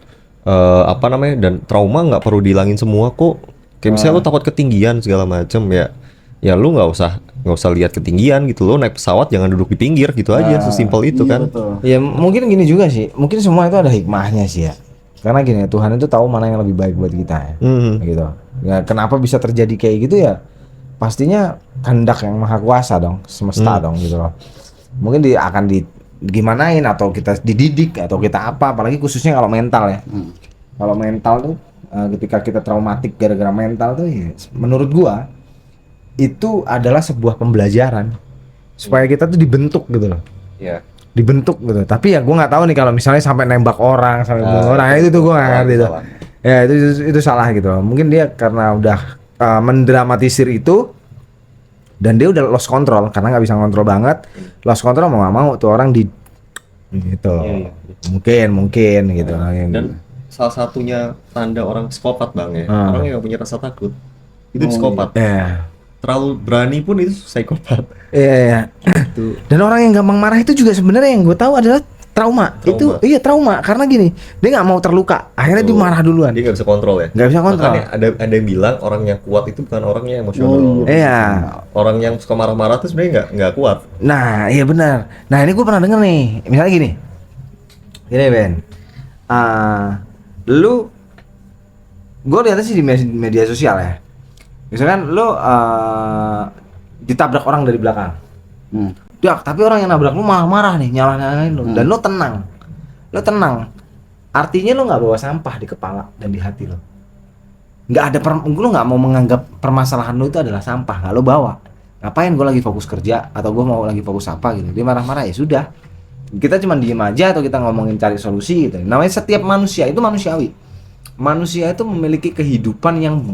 Speaker 1: apa namanya, dan trauma nggak perlu dihilangin semua kok. Kayak misalnya lo takut ketinggian segala macam ya. Ya lu nggak usah lihat ketinggian gitu. Lo naik pesawat jangan duduk di pinggir gitu aja. Sesimpel itu
Speaker 3: Iya,
Speaker 1: kan.
Speaker 3: betul.
Speaker 2: Ya mungkin gini juga sih. Mungkin semua itu ada hikmahnya sih ya. Karena gini, Tuhan itu tahu mana yang lebih baik buat kita ya. Gitu. Ya kenapa bisa terjadi kayak gitu ya? Pastinya kehendak yang maha kuasa dong, semesta dong gitu loh. Mungkin akan gimanain atau kita dididik atau kita apa, apalagi khususnya kalau mental ya. Kalau mental tuh ketika kita traumatik gara-gara mental tuh ya, menurut gua itu adalah sebuah pembelajaran supaya kita tuh dibentuk gitu loh.
Speaker 1: Iya.
Speaker 2: Dibentuk gitu. Tapi ya gua nggak tahu nih kalau misalnya sampai nembak orang, sampai bunuh orang, itu tuh gua nggak ngerti tuh. Ya itu salah gitu. Mungkin dia karena udah mendramatisir itu dan dia udah lost control karena nggak bisa kontrol banget. Lost control mau nggak mau tuh orang di gitu.
Speaker 1: Iya.
Speaker 2: Mungkin gitu.
Speaker 1: Dan salah satunya tanda orang psikopat bang ya, orang yang punya rasa takut itu psikopat. Terlalu berani pun itu psikopat.
Speaker 2: Iya. Dan orang yang gampang marah itu juga sebenarnya yang gue tahu adalah trauma. Itu iya trauma karena gini, dia nggak mau terluka, akhirnya dia marah duluan.
Speaker 1: Dia nggak bisa kontrol ya.
Speaker 2: Nggak bisa kontrol.
Speaker 1: Makanya ada yang bilang orang yang kuat itu bukan orang yang emosional.
Speaker 2: Iya.
Speaker 1: Orang yang suka marah-marah tuh sebenarnya nggak kuat.
Speaker 2: Nah iya benar. Nah ini gue pernah denger nih, misalnya gini Ben, gue lihatnya sih di media sosial ya. Misalkan lu ditabrak orang dari belakang. Ya, tapi orang yang nabrak lu marah-marah nih, nyalahin lu, dan lu tenang. Artinya lu nggak bawa sampah di kepala dan di hati lu. Nggak ada lu nggak mau menganggap permasalahan lu itu adalah sampah, nggak lu bawa. Ngapain gue lagi fokus kerja atau gue mau lagi fokus apa gitu. Dia marah-marah ya sudah. Kita cuma diem aja atau kita ngomongin cari solusi gitu. Namanya setiap manusia itu manusiawi. Manusia itu memiliki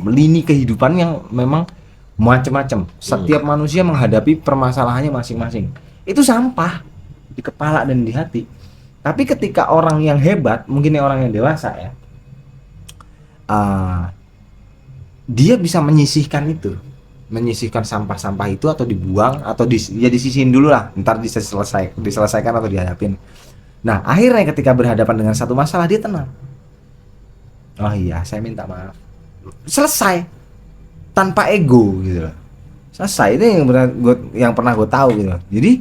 Speaker 2: lini kehidupan yang memang macam-macam. Setiap manusia menghadapi permasalahannya masing-masing. Itu sampah di kepala dan di hati. Tapi ketika orang yang hebat, mungkin orang yang dewasa ya, dia bisa menyisihkan itu, menyisihkan sampah-sampah itu atau dibuang atau disisihin dulu lah, ntar diselesaikan atau dihadapin. Nah akhirnya ketika berhadapan dengan satu masalah dia tenang. Oh iya, saya minta maaf. Selesai tanpa ego gitu loh. Selesai, itu yang pernah gue tahu gitu. Jadi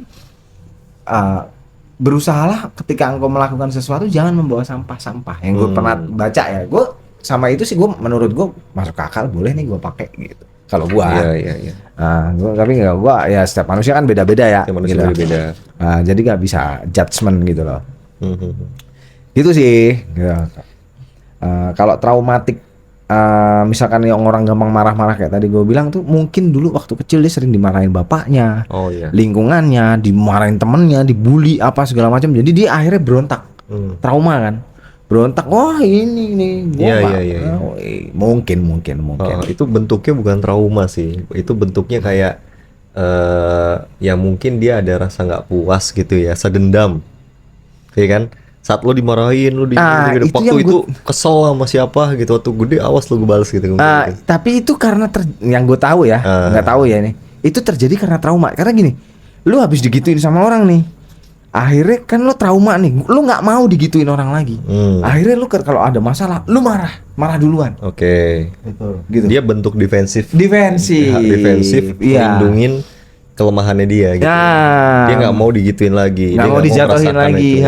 Speaker 2: berusahalah ketika engkau melakukan sesuatu jangan membawa sampah-sampah. Yang gue pernah baca ya, gue sama itu sih menurut gue masuk akal, boleh nih gue pakai gitu. Kalau gue,
Speaker 1: iya.
Speaker 2: Tapi nggak gue ya setiap manusia kan beda-beda ya.
Speaker 1: Manusia
Speaker 2: gitu.
Speaker 1: beda.
Speaker 2: Jadi nggak bisa judgement gitu loh. Itu sih. Gitu. Kalau traumatik, misalkan yang orang gampang marah-marah kayak tadi gue bilang tuh, mungkin dulu waktu kecil dia sering dimarahin bapaknya, lingkungannya, dimarahin temennya, dibully apa segala macam. Jadi dia akhirnya berontak, trauma kan, berontak. Wah ini nih,
Speaker 1: iya.
Speaker 2: Mungkin.
Speaker 1: Itu bentuknya bukan trauma sih, itu bentuknya kayak ya mungkin dia ada rasa nggak puas gitu ya, sedendam, ya kan? Saat lo dimarahin, lo waktu itu kesel sama siapa gitu, waktu gede awas lo gue balas gitu.
Speaker 2: Tapi itu karena yang gue tahu ya, nggak tahu ya ini, itu terjadi karena trauma. Karena gini, lo habis digituin sama orang nih, akhirnya kan lo trauma nih, lo nggak mau digituin orang lagi. Akhirnya lo kalau ada masalah, lo marah duluan.
Speaker 1: Oke.
Speaker 2: Gitu.
Speaker 1: Dia bentuk defensif,
Speaker 2: iya.
Speaker 1: melindungin kelemahannya dia gitu. Dia nggak mau digituin lagi,
Speaker 2: nggak mau dijatuhin lagi.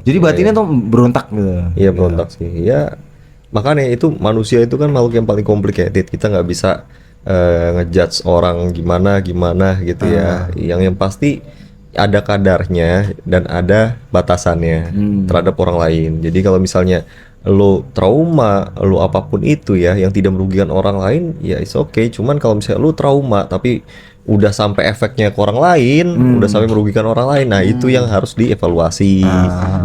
Speaker 2: Jadi batinnya tuh berontak gitu.
Speaker 1: Iya berontak sih. Ya makanya itu manusia itu kan makhluk yang paling complicated. Kita nggak bisa ngejudge orang gimana gitu ya. Yang pasti ada kadarnya dan ada batasannya terhadap orang lain. Jadi kalau misalnya lo trauma, lo apapun itu ya yang tidak merugikan orang lain, ya it's okay. Cuman kalau misalnya lo trauma tapi udah sampai efeknya ke orang lain, udah sampai merugikan orang lain, nah itu yang harus dievaluasi.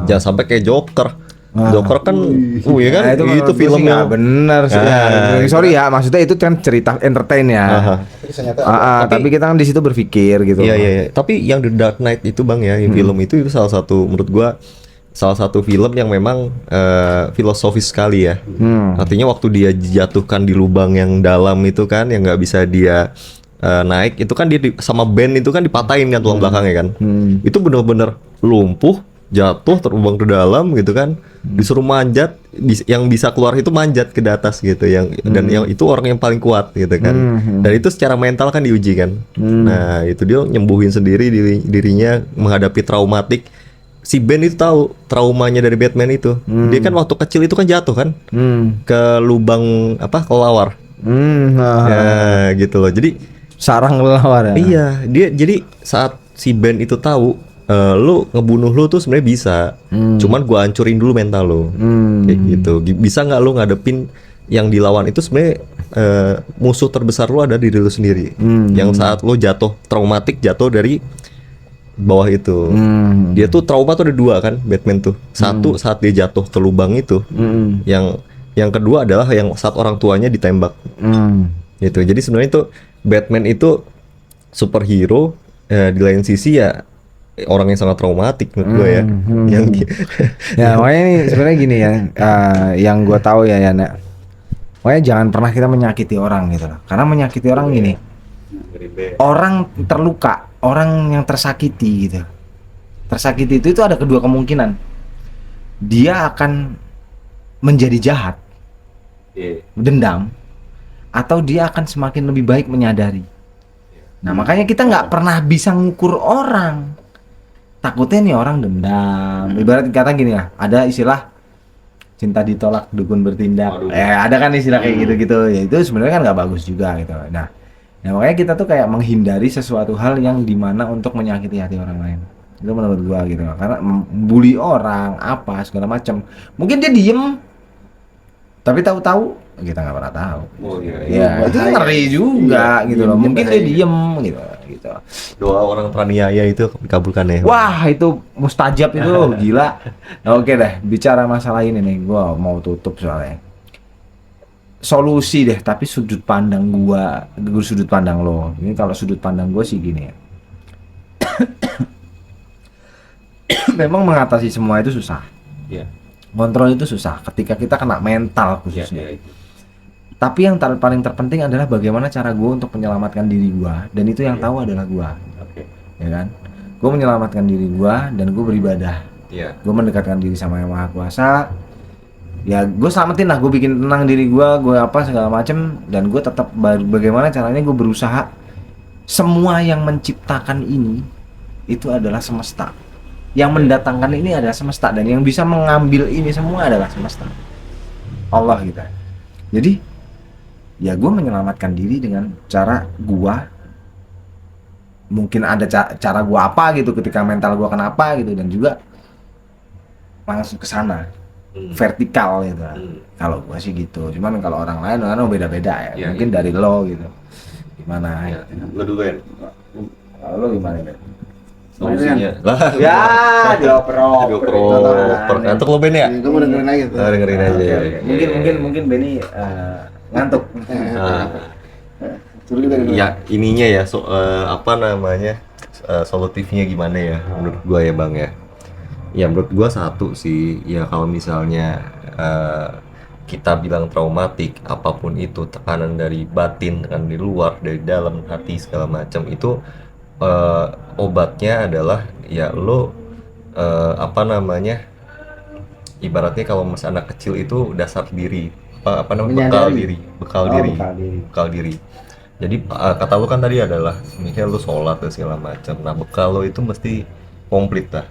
Speaker 1: Jangan sampai kayak Joker. Joker kan, ya kan, itu film yang
Speaker 2: bener sih. Sorry ya, maksudnya itu kan cerita entertain ya. Tapi kita kan di situ berpikir gitu.
Speaker 1: Iya. Tapi yang The Dark Knight itu bang ya, yang film itu salah satu menurut gua salah satu film yang memang filosofis sekali ya. Artinya waktu dia dijatuhkan di lubang yang dalam itu kan, yang nggak bisa dia naik, itu kan dia sama band itu kan dipatahin kan tulang belakangnya kan. Itu bener-bener lumpuh, jatuh, terbang ke dalam gitu kan, disuruh manjat, yang bisa keluar itu manjat ke atas gitu, dan yang itu orang yang paling kuat gitu kan. Dan itu secara mental kan diuji kan. Nah itu dia nyembuhin sendiri dirinya menghadapi traumatik. Si Ben itu tahu traumanya dari Batman itu. Dia kan waktu kecil itu kan jatuh kan ke lubang kelawar. Ya gitu loh. Jadi
Speaker 2: sarang kelawar ya.
Speaker 1: Iya, dia jadi saat si Ben itu tahu lu ngebunuh lu tuh sebenarnya bisa. Cuman gua hancurin dulu mental lu. Kayak gitu. Bisa nggak lu ngadepin yang dilawan itu sebenarnya musuh terbesar lu ada di diri lu sendiri. Yang saat lu jatuh traumatik, jatuh dari bawah itu. Dia tuh trauma tuh ada dua kan, Batman tuh. Satu saat dia jatuh ke lubang itu. Yang kedua adalah yang saat orang tuanya ditembak. Gitu. Jadi sebenarnya itu Batman itu superhero, di lain sisi ya orang yang sangat traumatik menurut gue ya. Yang
Speaker 2: ya makanya ini sebenarnya gini ya, yang gue tahu ya Yana. Makanya jangan pernah kita menyakiti orang gitu loh. Karena menyakiti orang gini, orang terluka, orang yang tersakiti gitu. Tersakiti itu ada kedua kemungkinan. Dia akan menjadi jahat, dendam, atau dia akan semakin lebih baik menyadari. Nah makanya kita nggak pernah bisa ngukur orang. Takutnya nih orang dendam. Ibarat kata gini ya, ada istilah cinta ditolak dukun bertindak. Ada kan istilah kayak gitu-gitu. Ya itu sebenarnya kan nggak bagus juga gitu. Nah makanya kita tuh kayak menghindari sesuatu hal yang dimana untuk menyakiti hati orang lain. Itu menurut gua gitu. Karena bully orang apa segala macam. Mungkin dia diem, tapi tahu-tahu kita nggak pernah tahu. Ya itu ngeri juga gitu loh. Mungkin dia diem gitu.
Speaker 1: Doa orang teraniaya itu dikabulkan ya.
Speaker 2: Wah itu mustajab itu gila. Oke deh, bicara masalah ini nih, gua mau tutup soalnya. Solusi deh, tapi sudut pandang sudut pandang lo. Ini kalau sudut pandang gua sih gini ya. Memang mengatasi semua itu susah. Kontrol itu susah ketika kita kena mental khususnya. Tapi yang paling terpenting adalah bagaimana cara gue untuk menyelamatkan diri gue, dan itu yang tahu adalah gue, ya kan? Gue menyelamatkan diri gue dan gue beribadah. Gue mendekatkan diri sama Yang Maha Kuasa. Ya gue selamatin lah, gue bikin tenang diri gue apa segala macem, dan gue tetap bagaimana caranya gue berusaha. Semua yang menciptakan ini itu adalah semesta. Yang mendatangkan ini adalah semesta, dan yang bisa mengambil ini semua adalah semesta. Allah gitu. Jadi ya gue menyelamatkan diri dengan cara gue, mungkin ada cara gue apa gitu ketika mental gue kenapa gitu, dan juga langsung ke sana vertikal gitu. Kalau gue sih gitu, cuman kalau orang lain kan beda-beda ya. Mungkin dari lo gitu gimana ya.
Speaker 1: Lo dulu ya.
Speaker 2: Kalau lo gimana ya?
Speaker 1: Solusinya
Speaker 2: Ya Jopro
Speaker 1: ngantuk lo Ben ya?
Speaker 3: Kamu dengerin aja tuh.
Speaker 1: Dengerin aja ya.
Speaker 2: Mungkin Benny ngantuk.
Speaker 1: Ya ininya ya solutifnya gimana ya menurut gua ya Bang ya. Ya menurut gua satu sih ya, kalau misalnya kita bilang traumatik, apapun itu, tekanan dari batin, tekanan dari luar, dari dalam hati segala macam itu, obatnya adalah ya lo ibaratnya kalau masih anak kecil itu dasar diri, bekal diri. Jadi kata lo kan tadi adalah misalnya lo sholat dan segala macam. Nah bekal lo itu mesti komplit lah,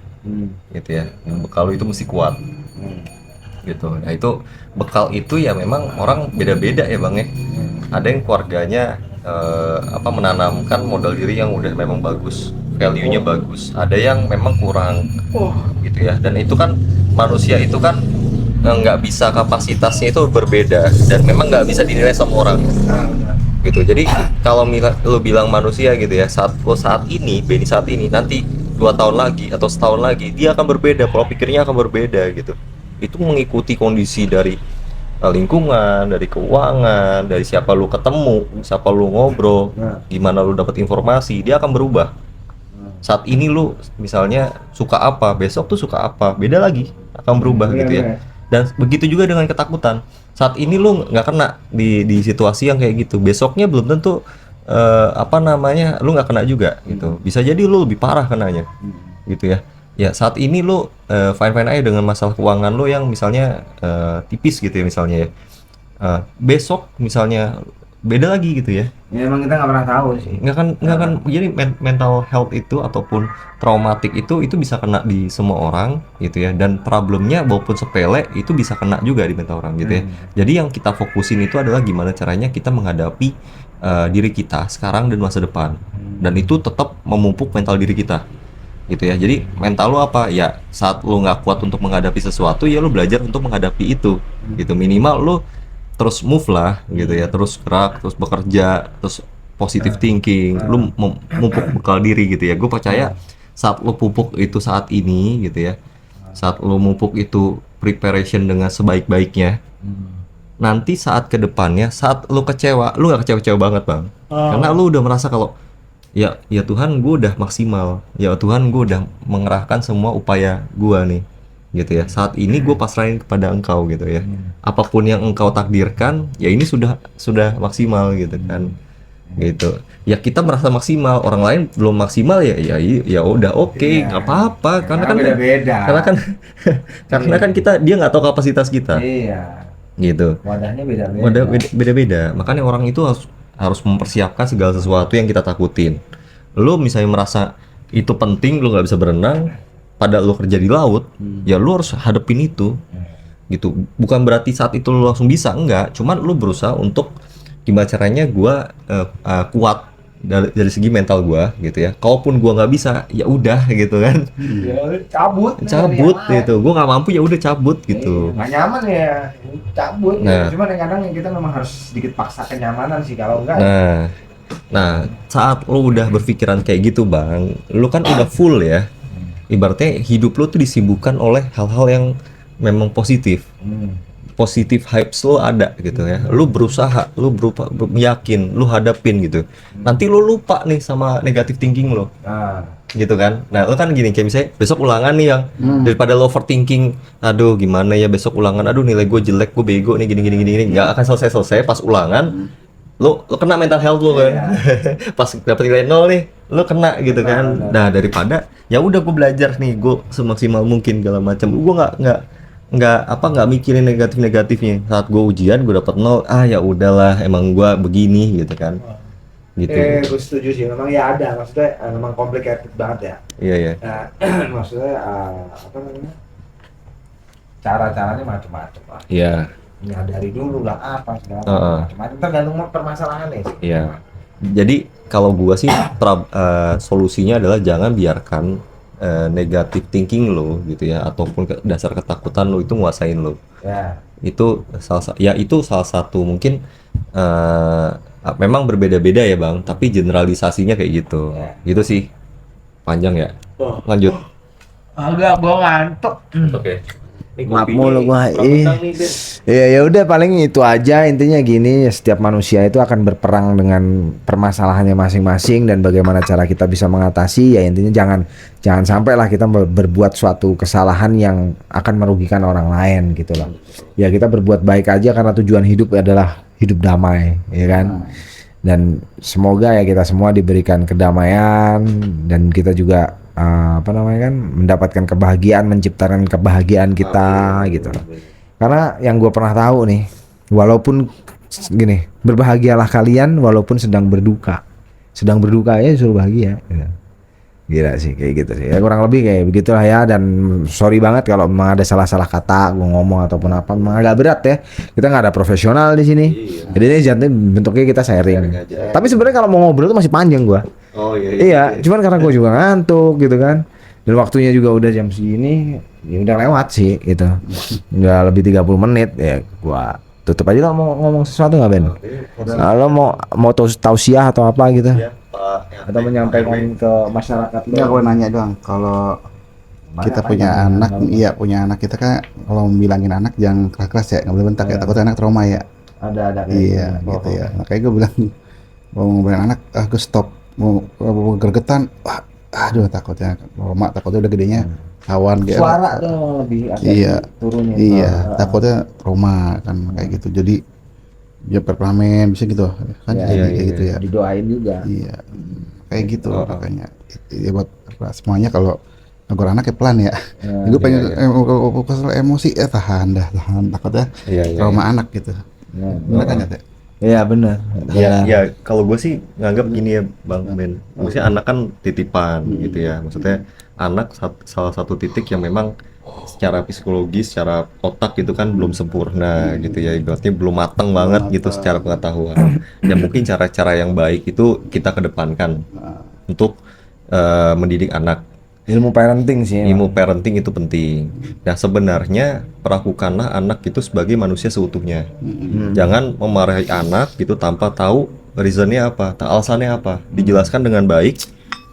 Speaker 1: gitu ya. Bekal lo itu mesti kuat, gitu. Nah itu bekal itu ya memang orang beda-beda ya Bang ya. Ada yang keluarganya menanamkan modal diri yang udah memang bagus, value-nya bagus. Ada yang memang kurang, gitu ya. Dan itu kan manusia itu kan nggak bisa, kapasitasnya itu berbeda dan memang nggak bisa dinilai sama orang, gitu. Jadi kalau lo bilang manusia gitu ya, saat Benny saat ini, nanti 2 tahun lagi atau setahun lagi dia akan berbeda, pola pikirnya akan berbeda gitu. Itu mengikuti kondisi dari lingkungan, dari keuangan, dari siapa lu ketemu, siapa lu ngobrol, gimana lu dapat informasi, dia akan berubah Saat ini lu misalnya suka apa, besok tuh suka apa, beda lagi, akan berubah gitu ya. Dan begitu juga dengan ketakutan. Saat ini lu nggak kena di situasi yang kayak gitu, besoknya belum tentu lu nggak kena juga gitu. Bisa jadi lu lebih parah kenanya, gitu ya. Ya saat ini lu fine aja dengan masalah keuangan lu yang misalnya tipis gitu ya misalnya ya. Besok misalnya beda lagi gitu ya.
Speaker 2: Ya emang kita nggak pernah tahu sih.
Speaker 1: Nggak kan jadi mental health itu ataupun traumatik itu bisa kena di semua orang gitu ya, dan problemnya walaupun sepele itu bisa kena juga di mental orang gitu ya. Jadi yang kita fokusin itu adalah gimana caranya kita menghadapi diri kita sekarang dan masa depan, dan itu tetap memupuk mental diri kita gitu ya. Jadi mental lu apa ya, saat lu nggak kuat untuk menghadapi sesuatu ya lu belajar untuk menghadapi itu gitu. Minimal lu terus move lah gitu ya, terus gerak, terus bekerja, terus positive thinking, lu memupuk bekal diri gitu ya. Gue percaya saat lu pupuk itu saat ini gitu ya, saat lu mupuk itu preparation dengan sebaik-baiknya, nanti saat kedepannya saat lu kecewa, lu nggak kecewa-kecewa banget bang, karena lu udah merasa kalau ya Tuhan, gue udah maksimal, ya Tuhan, gue udah mengerahkan semua upaya gue nih gitu ya. Saat ini gue pasrahin kepada Engkau gitu ya. Apapun yang Engkau takdirkan, ya ini sudah maksimal gitu kan. Gitu. Ya kita merasa maksimal, orang lain belum maksimal ya udah oke, nggak apa-apa, karena kan
Speaker 2: beda-beda.
Speaker 1: Karena kan dia nggak tahu kapasitas kita.
Speaker 2: Iya.
Speaker 1: Gitu.
Speaker 2: Wadahnya
Speaker 1: Beda-beda. Makanya orang itu harus mempersiapkan segala sesuatu yang kita takutin. Lu misalnya merasa itu penting, lu nggak bisa berenang, pada lu kerja di laut, ya lu harus hadepin itu, gitu. Bukan berarti saat itu lu langsung bisa, enggak. Cuman lu berusaha untuk gimana caranya gua kuat dari segi mental gua, gitu ya. Kalaupun gua nggak bisa, ya udah gitu kan.
Speaker 2: Ya, cabut
Speaker 1: gitu. Gua nggak mampu, ya udah cabut gitu.
Speaker 2: Nggak nyaman ya, cabut.
Speaker 1: Nah.
Speaker 2: Cuman kadang kita memang harus sedikit paksa kenyamanan sih, kalau enggak.
Speaker 1: Nah, saat lu udah berpikiran kayak gitu bang, lu kan udah full ya. Ibaratnya hidup lu tuh disibukkan oleh hal-hal yang memang positif. Positif hypes lu ada gitu ya. Lu berusaha, lu yakin, lu hadapin gitu. Nanti lu lupa nih sama negative thinking lu. Gitu kan. Nah, lu kan gini, kayak misalnya besok ulangan nih yang daripada lu overthinking, aduh gimana ya besok ulangan, aduh nilai gue jelek, gue bego nih gini. Nggak akan selesai pas ulangan. Lu kena mental health lu kan. Pas dapet nilai 0 nih, lu kena gitu kan. Nah, daripada ya udah gue belajar nih, gue semaksimal mungkin segala macam. Gue nggak mikirin negatifnya. Saat gue ujian gue dapet 0, ya udahlah, emang gue begini gitu kan. Gitu.
Speaker 2: Gue setuju sih, memang ya ada, maksudnya memang complicated banget ya.
Speaker 1: Iya.
Speaker 2: Maksudnya apa namanya? Cara-caranya macam-macam lah.
Speaker 1: Iya.
Speaker 2: Menyadari dulu lah apa segala macam-macam, tergantung permasalahannya sih.
Speaker 1: Iya. Jadi kalau gua sih solusinya adalah jangan biarkan negative thinking lo gitu ya, ataupun dasar ketakutan lo itu nguasain lo.
Speaker 2: Ya.
Speaker 1: Itu salah satu mungkin memang berbeda-beda ya bang, tapi generalisasinya kayak gitu. Gitu sih. Panjang ya. Lanjut.
Speaker 2: Agak gua ngantuk.
Speaker 1: Oke.
Speaker 2: Maaf mulu gua. Ya udah, paling itu aja intinya. Gini, setiap manusia itu akan berperang dengan permasalahannya masing-masing, dan bagaimana cara kita bisa mengatasi. Ya intinya jangan sampailah kita berbuat suatu kesalahan yang akan merugikan orang lain gitu loh. Ya kita berbuat baik aja, karena tujuan hidup adalah hidup damai, ya kan. Dan semoga ya kita semua diberikan kedamaian, dan kita juga mendapatkan kebahagiaan, menciptakan kebahagiaan kita gitu. Karena yang gue pernah tahu nih, walaupun gini, berbahagialah kalian walaupun sedang berduka ya disuruh bahagia gitu. Gila sih kayak gitu sih ya, kurang lebih kayak begitulah ya. Dan sorry banget kalau memang ada salah-salah kata gue ngomong ataupun apa, memang agak berat ya, kita nggak ada profesional di sini. Jadi ini jatuhnya bentuknya kita sharing. Tapi sebenarnya kalau mau ngobrol tuh masih panjang gue. Iya, cuman karena gue juga ngantuk gitu kan, dan waktunya juga udah jam segini, ya udah lewat sih gitu. Udah lebih 30 menit ya, gue tutup aja. Lo mau ngomong sesuatu nggak Ben? Lo mau tausiah atau apa gitu? Atau menyampaikan ke masyarakat?
Speaker 3: Ya, gue nanya doang, kalau kita punya anak, punya anak, kita kan kalau bilangin anak jangan keras-keras ya, nggak boleh bentak ya, takutnya anak trauma ya.
Speaker 2: Ada
Speaker 3: Iya gitu ya, makanya gue bilang mau bilang anak, gue stop, mau gergetan, aduh takutnya Roma, takutnya udah gedenya awan kayak
Speaker 2: Suara tuh lebih agak
Speaker 3: iya
Speaker 2: turunnya.
Speaker 3: iya takutnya Roma kan kayak gitu, jadi ya perplamen bisa gitu kan,
Speaker 2: Ya,
Speaker 3: jadi
Speaker 1: iya,
Speaker 3: kayak
Speaker 1: iya.
Speaker 3: gitu ya.
Speaker 2: Didoain juga.
Speaker 3: Iya, kayak gitu
Speaker 1: Oh.
Speaker 3: makanya. Ya buat semuanya kalau negur anak ya pelan ya.
Speaker 2: Nah,
Speaker 3: Gue pengen
Speaker 1: iya,
Speaker 3: kesel emosi tahan takutnya
Speaker 1: Iya, iya.
Speaker 3: trauma anak gitu.
Speaker 2: Ya,
Speaker 3: Bener kan ya Teh?
Speaker 2: iya benar.
Speaker 1: Ya, ya kalau gue sih nganggap gini ya Bang Ben. Maksudnya anak kan titipan gitu ya. Maksudnya anak salah satu titik yang memang secara psikologis, secara otak gitu kan belum sempurna gitu ya. Ibaratnya belum matang banget gitu secara pengetahuan. Ya mungkin cara-cara yang baik itu kita kedepankan untuk mendidik anak.
Speaker 2: Ilmu parenting sih.
Speaker 1: Ilmu parenting itu penting. Nah sebenarnya perlakukanlah anak itu sebagai manusia seutuhnya. Jangan memarahi anak gitu tanpa tahu reasonnya apa, alasannya apa. Dijelaskan dengan baik,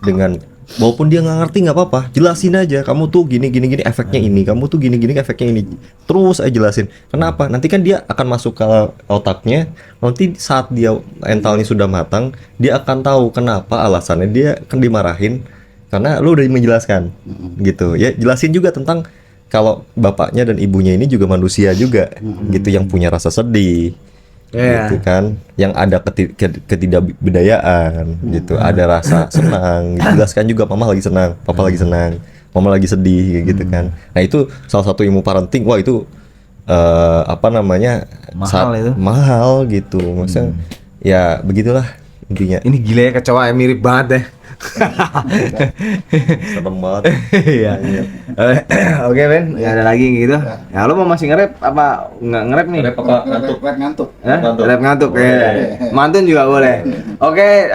Speaker 1: dengan walaupun dia nggak ngerti nggak apa-apa, jelasin aja. Kamu tuh gini efeknya ini, kamu tuh gini efeknya ini. Terus aja jelasin. Kenapa? Nanti kan dia akan masuk ke otaknya. Nanti saat dia mentalnya sudah matang, dia akan tahu kenapa alasannya dia akan dimarahin. Karena lu udah menjelaskan gitu ya, jelasin juga tentang kalau bapaknya dan ibunya ini juga manusia juga gitu, yang punya rasa sedih gitu kan, yang ada ketidakberdayaan gitu, ada rasa senang, jelaskan juga mama lagi senang, papa lagi senang, mama lagi sedih gitu kan. Nah itu salah satu ilmu parenting, wah itu apa namanya,
Speaker 2: Mahal itu.
Speaker 1: mahal gitu maksudnya. Ya begitulah intinya.
Speaker 2: Ini gila ya, kecoa ya, mirip banget deh.
Speaker 1: Serem banget.
Speaker 2: Iya. Oke Ben, nggak ada lagi gitu. Ya lo mau masih nge-rap apa nggak nge-rap nih?
Speaker 1: Rep apa ngantuk?
Speaker 3: Ngantuk.
Speaker 2: Hah?
Speaker 1: Ngantuk.
Speaker 2: Rap ngantuk ya. Mantun juga boleh. Oke,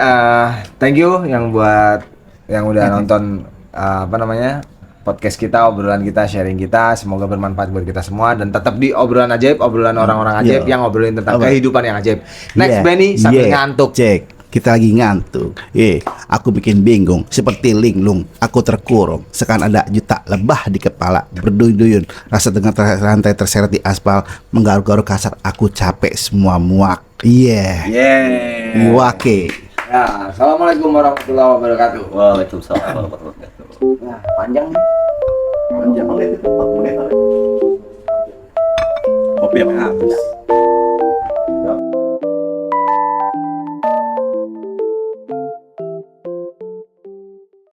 Speaker 2: thank you yang buat yang udah nonton apa namanya? Podcast kita, obrolan kita, sharing kita. Semoga bermanfaat buat kita semua dan tetap di obrolan ajaib, obrolan orang-orang ajaib yang ngobrolin tentang kehidupan yang ajaib. Next Benny sambil ngantuk.
Speaker 3: Cek. Kita lagi ngantuk. Aku bikin bingung seperti linglung. Aku terkurung. Sekarang ada juta lebah di kepala. Berduyun-duyun. Rasa dengan rantai terseret di aspal. Menggaruk-garuk kasar. Aku capek semua muak. Iwake.
Speaker 2: Ya, assalamualaikum warahmatullahi wabarakatuh.
Speaker 1: Waalaikumsalam warahmatullahi wabarakatuh.
Speaker 2: Nah, panjang nih.
Speaker 1: Panjang menit itu 4 menit. Kopi yang habis.